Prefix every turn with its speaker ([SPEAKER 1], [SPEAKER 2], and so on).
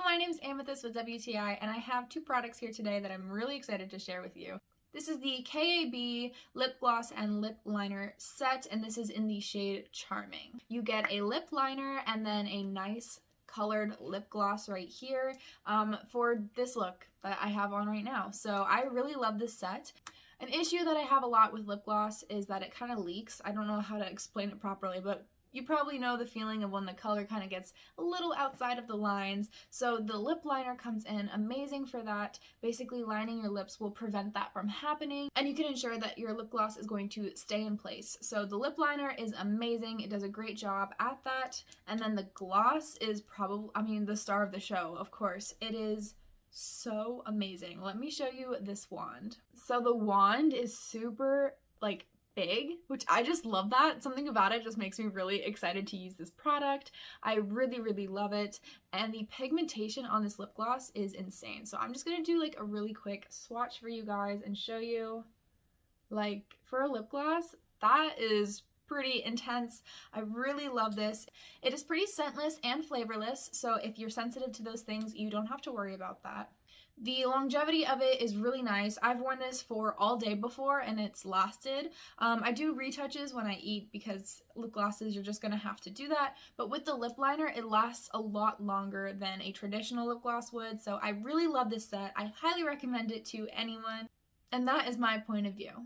[SPEAKER 1] my name's Amethyst with WTI, and I have two products here today that I'm really excited to share with you. This is the KAB lip gloss and lip liner set, and this is in the shade Charming. You get a lip liner and then a nice colored lip gloss right here for this look that I have on right now. So I really love this set. An issue that I have a lot with lip gloss is that it kind of leaks. I don't know how to explain it properly, but you probably know the feeling of when the color kind of gets a little outside of the lines. So the lip liner comes in amazing for that. Basically, lining your lips will prevent that from happening, and you can ensure that your lip gloss is going to stay in place. So the lip liner is amazing. It does a great job at that. And then the gloss is probably, the star of the show, of course. It is so amazing. Let me show you this wand. So the wand is super, big, which I just love that. Something about it just makes me really excited to use this product. I really love it, and the pigmentation on this lip gloss is insane. So I'm just gonna do a really quick swatch for you guys and show you, for a lip gloss, that is pretty intense. I really love this. It is pretty scentless and flavorless, so if you're sensitive to those things, you don't have to worry about that. The longevity of it is really nice. I've worn this for all day before and it's lasted. I do retouches when I eat because lip glosses, you're just gonna have to do that. But with the lip liner, it lasts a lot longer than a traditional lip gloss would. So I really love this set. I highly recommend it to anyone. And that is my point of view.